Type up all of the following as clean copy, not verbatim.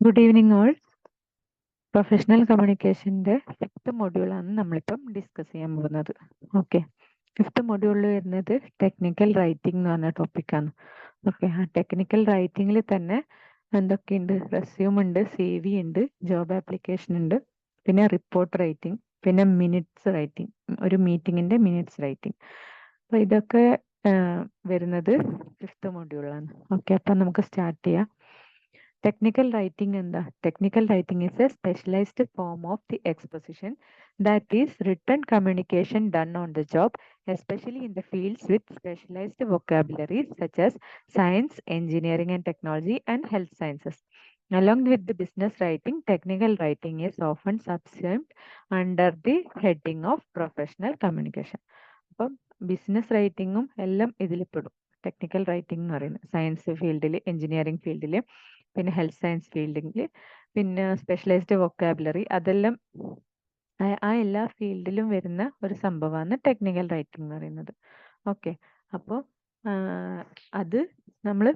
Good evening all. Professional കമ്മ്യൂണിക്കേഷൻ്റെ 5th മൊഡ്യൂളാണ് നമ്മളിപ്പം ഡിസ്കസ് ചെയ്യാൻ പോകുന്നത്. ഓക്കെ, 5th മൊഡ്യൂളിൽ വരുന്നത് ടെക്നിക്കൽ റൈറ്റിംഗ് എന്ന് പറഞ്ഞ ടോപ്പിക്കാണ്. ഓക്കെ, ആ ടെക്നിക്കൽ റൈറ്റിങ്ങിൽ തന്നെ എന്തൊക്കെയുണ്ട്? റെസ്യൂം ഉണ്ട്, CV ഉണ്ട്, ജോബ് ആപ്ലിക്കേഷൻ ഉണ്ട്, പിന്നെ റിപ്പോർട്ട് റൈറ്റിംഗ്, പിന്നെ മിനിറ്റ്സ് റൈറ്റിംഗ്, ഒരു മീറ്റിങ്ങിൻ്റെ മിനിറ്റ്സ് റൈറ്റിംഗ്. അപ്പോൾ ഇതൊക്കെ വരുന്നത് 5th മൊഡ്യൂളാണ്. ഓക്കെ, അപ്പം നമുക്ക് സ്റ്റാർട്ട് ചെയ്യാം. Technical writing എന്താ? Technical writing is a specialized form of the exposition that is written communication done on the job, especially in the fields with specialized vocabularies such as science, engineering and technology, and health sciences. Along with the business writing, technical writing is often subsumed under the heading of professional communication. അപ്പം business റൈറ്റിങ്ങും എല്ലാം ഇതിൽ പെടും. Technical writing എന്ന് പറയുന്നത് science ഫീൽഡിൽ, engineering ഫീൽഡിൽ, പിന്നെ health science ഫീൽഡിൽ, പിന്നെ സ്പെഷ്യലൈസ്ഡ് വൊക്കാബുലറി, അതെല്ലാം ആ എല്ലാ ഫീൽഡിലും വരുന്ന ഒരു സംഭവമാണ് ടെക്നിക്കൽ റൈറ്റിംഗ് എന്ന് പറയുന്നത്. ഓക്കെ, അപ്പോൾ അത് നമ്മൾ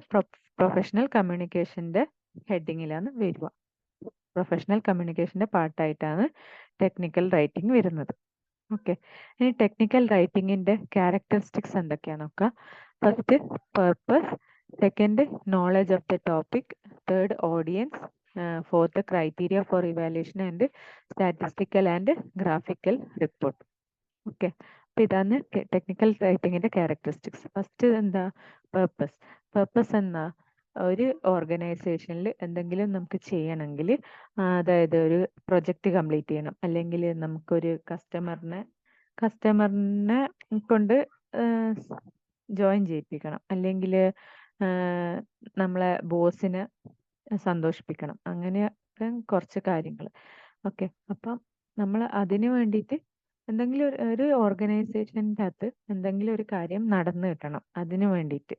പ്രൊഫഷണൽ കമ്മ്യൂണിക്കേഷൻ്റെ ഹെഡിങ്ങിലാണ് വരിക. പ്രൊഫഷണൽ കമ്മ്യൂണിക്കേഷൻ്റെ പാർട്ടായിട്ടാണ് ടെക്നിക്കൽ റൈറ്റിംഗ് വരുന്നത്. ഓക്കെ, ഇനി ടെക്നിക്കൽ റൈറ്റിംഗിൻ്റെ ക്യാരക്ടറിസ്റ്റിക്സ് എന്തൊക്കെയാണെന്ന് നോക്കാം. First, purpose. Second, knowledge of the topic. Third, audience. Fourth, criteria for evaluation and statistical and graphical report. Okay, അപ്പോൾ ഇതാണ് ടെക്നിക്കൽ റൈറ്റിംഗിൻ്റെ ക്യാരക്ടറിസ്റ്റിക്സ്. ഫസ്റ്റ് എന്താ? പർപ്പസ്. പർപ്പസ് എന്നാ ഒരു ഓർഗനൈസേഷനിൽ എന്തെങ്കിലും നമുക്ക് ചെയ്യണമെങ്കിൽ, അതായത് ഒരു പ്രൊജക്റ്റ് കംപ്ലീറ്റ് ചെയ്യണം, അല്ലെങ്കിൽ നമുക്കൊരു കസ്റ്റമറിനെ കൊണ്ട് ജോയിൻ ചെയ്യിപ്പിക്കണം, അല്ലെങ്കിൽ നമ്മളെ ബോസിനെ സന്തോഷിപ്പിക്കണം, അങ്ങനെ കുറച്ച് കാര്യങ്ങൾ. ഓക്കെ, അപ്പം നമ്മൾ അതിന് വേണ്ടിയിട്ട് എന്തെങ്കിലും ഒരു ഓർഗനൈസേഷൻ്റെ അകത്ത് എന്തെങ്കിലും ഒരു കാര്യം നടന്നു കിട്ടണം, അതിന് വേണ്ടിയിട്ട്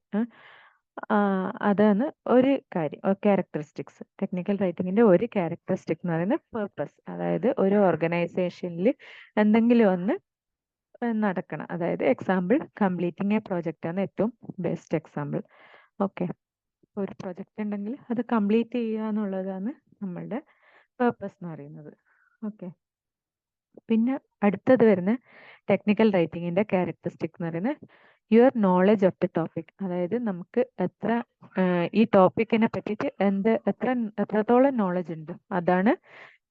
അതാണ് ഒരു കാര്യം. ക്യാരക്ടറിസ്റ്റിക്സ്, ടെക്നിക്കൽ റൈറ്റിങ്ങിൻ്റെ ഒരു ക്യാരക്ടറിസ്റ്റിക് എന്ന് പറയുന്നത് പർപ്പസ്. അതായത് ഒരു ഓർഗനൈസേഷനിൽ എന്തെങ്കിലും ഒന്ന് നടക്കണം. അതായത് എക്സാമ്പിൾ, കംപ്ലീറ്റിംഗ് എ പ്രോജക്റ്റ് ആണ് ഏറ്റവും ബെസ്റ്റ് എക്സാമ്പിൾ. ഓക്കെ, ഒരു പ്രൊജക്റ്റ് ഉണ്ടെങ്കിൽ അത് കംപ്ലീറ്റ് ചെയ്യുക എന്നുള്ളതാണ് നമ്മളുടെ പർപ്പസ് എന്ന് പറയുന്നത്. ഓക്കെ, പിന്നെ അടുത്തത് വരുന്ന ടെക്നിക്കൽ റൈറ്റിങ്ങിൻ്റെ ക്യാരക്ടറിസ്റ്റിക് എന്ന് പറയുന്നത് your knowledge of the topic. അതായത് നമുക്ക് ഈ ടോപ്പിക്കിനെ പറ്റിയിട്ട് എത്രത്തോളം നോളജ് ഉണ്ട്, അതാണ്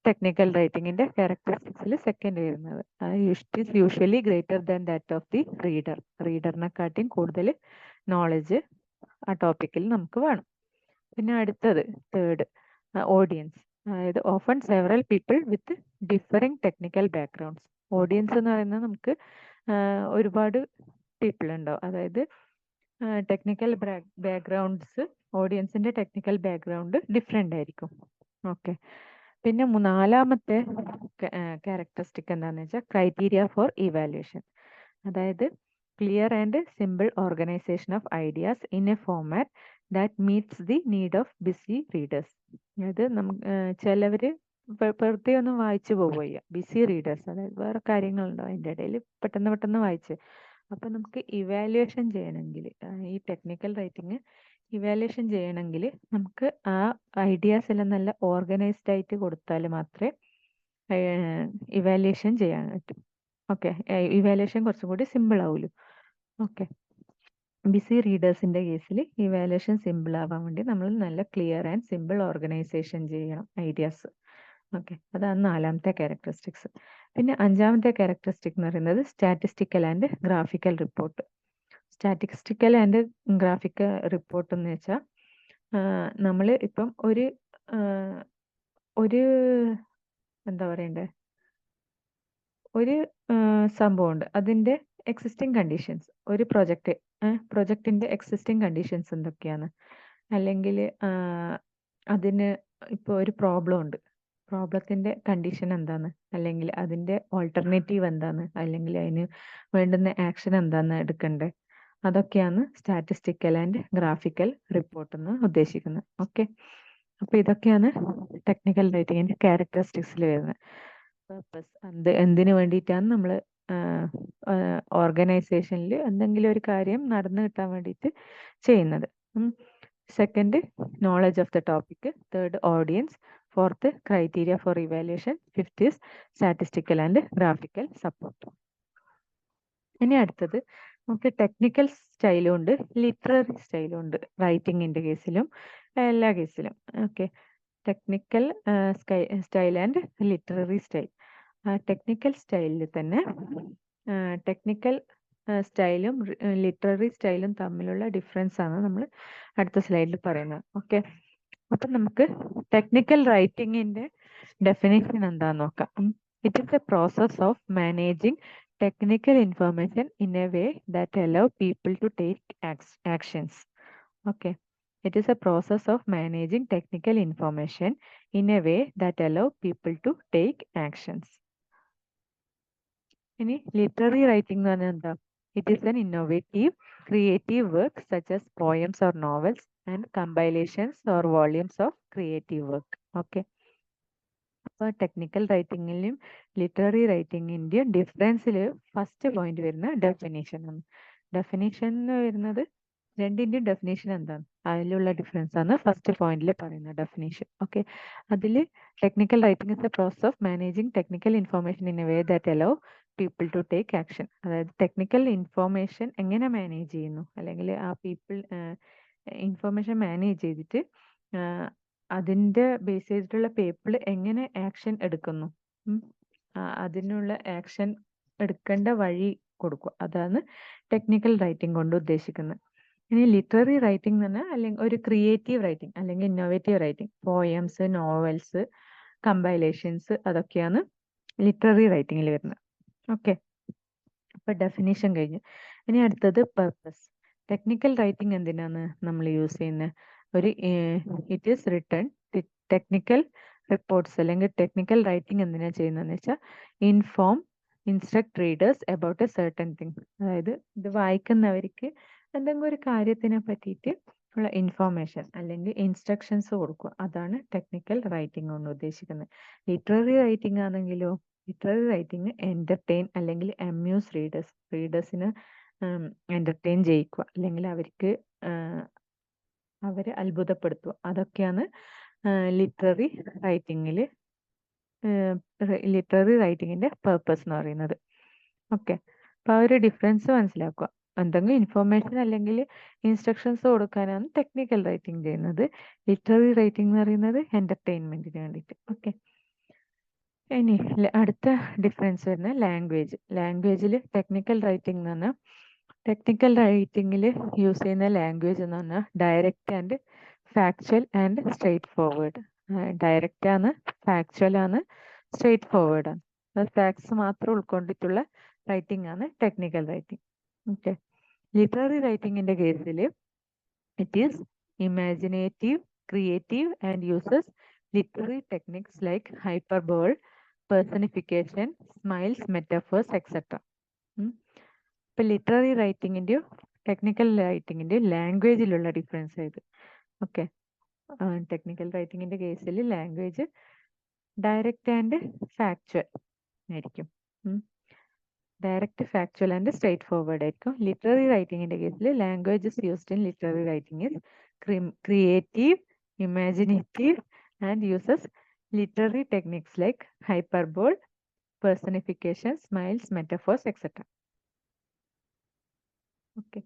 ടെക്നിക്കൽ റൈറ്റിങ്ങിൻ്റെ ക്യാരക്ടറിസ്റ്റിക്സിൽ സെക്കൻഡ് വരുന്നത്. It is usually greater than that of the reader. റീഡറിനെക്കാട്ടിയും കൂടുതൽ നോളജ് ആ ടോപ്പിക്കിൽ നമുക്ക് വേണം. പിന്നെ അടുത്തത് തേർഡ്, ഓഡിയൻസ്. അതായത് often several people with differing technical backgrounds. Audience എന്ന് പറയുന്നത് നമുക്ക് ഒരുപാട് പീപ്പിൾ ഉണ്ടാവും. അതായത് ടെക്നിക്കൽ ബാക്ക്ഗ്രൗണ്ട്സ്, ഓഡിയൻസിൻ്റെ ടെക്നിക്കൽ ബാക്ക്ഗ്രൗണ്ട് ഡിഫറെൻ്റ് ആയിരിക്കും. ഓക്കെ, പിന്നെ നാലാമത്തെ ക്യാരക്ടറിസ്റ്റിക് എന്താണെന്ന് വെച്ചാൽ ക്രൈറ്റീരിയ ഫോർ ഇവാലുവേഷൻ. അതായത് clear and simple organisation of ideas in a format that meets the need of busy readers. അതായത് ചിലവർ വെറുതെ ഒന്നും വായിച്ചു പോവുക, ബിസി റീഡേഴ്സ്, അതായത് വേറെ കാര്യങ്ങളുണ്ടോ അതിൻ്റെ ഇടയിൽ പെട്ടെന്ന് വായിച്ച്. അപ്പം നമുക്ക് ഇവാലുവേഷൻ ചെയ്യണമെങ്കിൽ, ഈ ടെക്നിക്കൽ റൈറ്റിംഗ് ഇവാലുവേഷൻ ചെയ്യണമെങ്കിൽ നമുക്ക് ആ ഐഡിയാസ് എല്ലാം നല്ല ഓർഗനൈസ്ഡ് ആയിട്ട് കൊടുത്താൽ മാത്രമേ ഇവാലുവേഷൻ ചെയ്യാൻ പറ്റും. ഓക്കെ, ഇവാലുവേഷൻ കുറച്ചും കൂടി സിമ്പിൾ ആവുമല്ലോ. ഓക്കെ, ബിസി റീഡേഴ്സിൻ്റെ കേസിൽ ഇവാലുവേഷൻ സിമ്പിൾ ആവാൻ വേണ്ടി നമ്മൾ നല്ല ക്ലിയർ ആൻഡ് സിമ്പിൾ ഓർഗനൈസേഷൻ ചെയ്യണം ഐഡിയാസ്. ഓക്കെ, അതാണ് നാലാമത്തെ ക്യാരക്ടറിസ്റ്റിക്സ്. പിന്നെ അഞ്ചാമത്തെ ക്യാരക്ടറിസ്റ്റിക് എന്ന് പറയുന്നത് statistical and graphical report. Statistical and graphical report എന്ന് വെച്ചാൽ നമ്മൾ ഇപ്പം ഒരു എന്താ പറയണ്ടേ, ഒരു സംഭവമുണ്ട്, അതിൻ്റെ എക്സിസ്റ്റിംഗ് കണ്ടീഷൻസ്, ഒരു പ്രൊജക്റ്റിൻ്റെ എക്സിസ്റ്റിംഗ് കണ്ടീഷൻസ് എന്തൊക്കെയാണ്, അല്ലെങ്കിൽ അതിന് ഇപ്പോൾ ഒരു പ്രോബ്ലം ഉണ്ട്, പ്രോബ്ലത്തിൻ്റെ കണ്ടീഷൻ എന്താണ്, അല്ലെങ്കിൽ അതിൻ്റെ ഓൾട്ടർനേറ്റീവ് എന്താണ്, അല്ലെങ്കിൽ അതിന് വേണ്ടുന്ന ആക്ഷൻ എന്താണെന്ന് എടുക്കണ്ടേ, അതൊക്കെയാണ് സ്റ്റാറ്റിസ്റ്റിക്കൽ ആൻഡ് ഗ്രാഫിക്കൽ റിപ്പോർട്ട് എന്ന് ഉദ്ദേശിക്കുന്നത്. ഓക്കെ, അപ്പോൾ ഇതൊക്കെയാണ് ടെക്നിക്കൽ റൈറ്റിങ്ങിൻ്റെ ക്യാരക്ടറിസ്റ്റിക്സിൽ വരുന്നത്. പർപ്പസ്, എന്തിനു വേണ്ടിയിട്ടാണ് നമ്മൾ ഓർഗനൈസേഷനിൽ എന്തെങ്കിലും ഒരു കാര്യം നടന്നു കിട്ടാൻ വേണ്ടിയിട്ട് ചെയ്യുന്നത്. Second, knowledge of the topic. Third, audience. Fourth, criteria for evaluation. Fifth is statistical and graphical support. ഇനി അടുത്തത് നമുക്ക് ടെക്നിക്കൽ സ്റ്റൈലും ഉണ്ട്, ലിറ്റററി സ്റ്റൈലും ഉണ്ട്, റൈറ്റിങ്ങിൻ്റെ കേസിലും എല്ലാ കേസിലും. Okay, technical style and literary style. Technical സ്റ്റൈലിൽ തന്നെ ടെക്നിക്കൽ സ്റ്റൈലും ലിറ്റററി സ്റ്റൈലും തമ്മിലുള്ള ഡിഫറൻസ് ആണ് നമ്മൾ അടുത്ത സ്ലൈഡിൽ പറയുന്നത്. ഓക്കെ, അപ്പം നമുക്ക് ടെക്നിക്കൽ റൈറ്റിങ്ങിൻ്റെ ഡെഫിനേഷൻ എന്താന്ന് നോക്കാം. It is A process of managing technical information in a way that allow people to take actions. Okay, it is a process of managing technical information in a way that allow people to take actions. ഇനി literary writing എന്ന് പറഞ്ഞാൽ എന്താ? It is N innovative creative work such as poems or novels and compilations or volumes of creative work. Okay, അപ്പോൾ technical റൈറ്റിങ്ങിലും literary റൈറ്റിങ്ങിൻ്റെയും ഡിഫറൻസിൽ first point വരുന്ന definition ആണ്. Definition എന്ന് വരുന്നത് രണ്ടിൻ്റെയും ഡെഫിനേഷൻ എന്താണ്, അതിലുള്ള ഡിഫറൻസ് ആണ് ഫസ്റ്റ് പോയിന്റിൽ പറയുന്ന ഡെഫിനേഷൻ. ഓക്കെ, അതിൽ technical writing is a process of managing technical information in a way that allow people to take action. അതായത് ടെക്നിക്കൽ ഇൻഫോർമേഷൻ എങ്ങനെ മാനേജ് ചെയ്യുന്നു, അല്ലെങ്കിൽ ആ പീപ്പിൾ ഇൻഫോർമേഷൻ മാനേജ് ചെയ്തിട്ട് അതിൻ്റെ ബേസ് ചെയ്തിട്ടുള്ള പീപ്പിൾ എങ്ങനെ ആക്ഷൻ എടുക്കുന്നു, അതിനുള്ള ആക്ഷൻ എടുക്കേണ്ട വഴി കൊടുക്കുക. അതാണ് ടെക്നിക്കൽ റൈറ്റിംഗ് കൊണ്ട് ഉദ്ദേശിക്കുന്നത്. ഇനി ലിറ്റററി റൈറ്റിംഗ് എന്ന് പറഞ്ഞാൽ അല്ലെങ്കിൽ ഒരു ക്രിയേറ്റീവ് റൈറ്റിംഗ് അല്ലെങ്കിൽ innovative writing, poems, novels, compilations, അതൊക്കെയാണ് ലിറ്റററി റൈറ്റിംഗിൽ വരുന്നത്. ഓക്കെ, അപ്പോൾ ഡെഫിനേഷൻ കഴിഞ്ഞു. ഇനി അടുത്തത് പർപ്പസ്. ടെക്നിക്കൽ റൈറ്റിംഗ് എന്തിനാണ് നമ്മൾ യൂസ് ചെയ്യുന്നത്? ഒരു it is written technical reports അല്ലെങ്കിൽ ടെക്നിക്കൽ റൈറ്റിംഗ് എന്തിനാണ് ചെയ്യുന്നതെന്ന് വെച്ചാൽ instruct readers about A certain thing. അതായത് ഇത് വായിക്കുന്നവർക്ക് എന്തെങ്കിലും ഒരു കാര്യത്തിനെ പറ്റിയിട്ട് ഉള്ള ഇൻഫോർമേഷൻ അല്ലെങ്കിൽ ഇൻസ്ട്രക്ഷൻസ് കൊടുക്കുക. അതാണ് ടെക്നിക്കൽ റൈറ്റിംഗ് കൊണ്ട് ഉദ്ദേശിക്കുന്നത്. ലിറ്റററി റൈറ്റിംഗ് ആണെങ്കിലോ, ലിറ്റററി റൈറ്റിംഗ് എൻ്റർടൈൻ അല്ലെങ്കിൽ അമ്യൂസ് റീഡേഴ്സിന് എൻ്റർടൈൻ ചെയ്യിക്കുക അല്ലെങ്കിൽ അവരെ അത്ഭുതപ്പെടുത്തുക. അതൊക്കെയാണ് ലിറ്റററി റൈറ്റിങ്ങിൻ്റെ പർപ്പസ് എന്ന് പറയുന്നത്. ഓക്കെ, അപ്പോൾ ആ ഒരു ഡിഫറൻസ് മനസ്സിലാക്കുക. എന്തെങ്കിലും ഇൻഫോർമേഷൻ അല്ലെങ്കിൽ ഇൻസ്ട്രക്ഷൻസ് കൊടുക്കാനാണ് ടെക്നിക്കൽ റൈറ്റിംഗ് ചെയ്യുന്നത്. ലിറ്റററി റൈറ്റിംഗ് എന്ന് പറയുന്നത് എൻ്റർടൈൻമെൻറ്റിന് വേണ്ടിയിട്ട്. ഓക്കെ, ഇനി അടുത്ത ഡിഫറൻസ് വരുന്നത് ലാംഗ്വേജിൽ ടെക്നിക്കൽ റൈറ്റിംഗ് എന്ന് പറഞ്ഞാൽ ടെക്നിക്കൽ റൈറ്റിങ്ങിൽ യൂസ് ചെയ്യുന്ന ലാംഗ്വേജ് എന്ന് പറഞ്ഞാൽ direct and factual and straight forward. Direct ആണ്, ഫാക്ച്വൽ ആണ്, സ്ട്രെയിറ്റ് ഫോർവേഡ് ആണ്. അത് ഫാക്ട്സ് മാത്രം ഉൾക്കൊണ്ടിട്ടുള്ള റൈറ്റിംഗ് ആണ് ടെക്നിക്കൽ റൈറ്റിംഗ്. ഓക്കെ, ലിറ്റററി റൈറ്റിങ്ങിൻ്റെ കേസിൽ it is imaginative, creative and uses literary techniques like hyperbole, personification, smiles, metaphors, etcetera. ഇപ്പം ലിറ്റററി റൈറ്റിങ്ങിൻ്റെയോ ടെക്നിക്കൽ റൈറ്റിങ്ങിൻ്റെയോ ലാംഗ്വേജിലുള്ള ഡിഫറൻസ് ആയത്. ഓക്കെ, ടെക്നിക്കൽ റൈറ്റിങ്ങിൻ്റെ കേസിൽ ലാംഗ്വേജ് ഡയറക്റ്റ് ആൻഡ് ഫാക്ച്വൽ ആയിരിക്കും. Direct, factual and straight forward ആയിരിക്കും. Literary റൈറ്റിങ്ങിൻ്റെ കേസിൽ languages used in literary writing is creative, imaginative and uses literary techniques like hyperbole, personification, similes, metaphors, etcetera. Okay,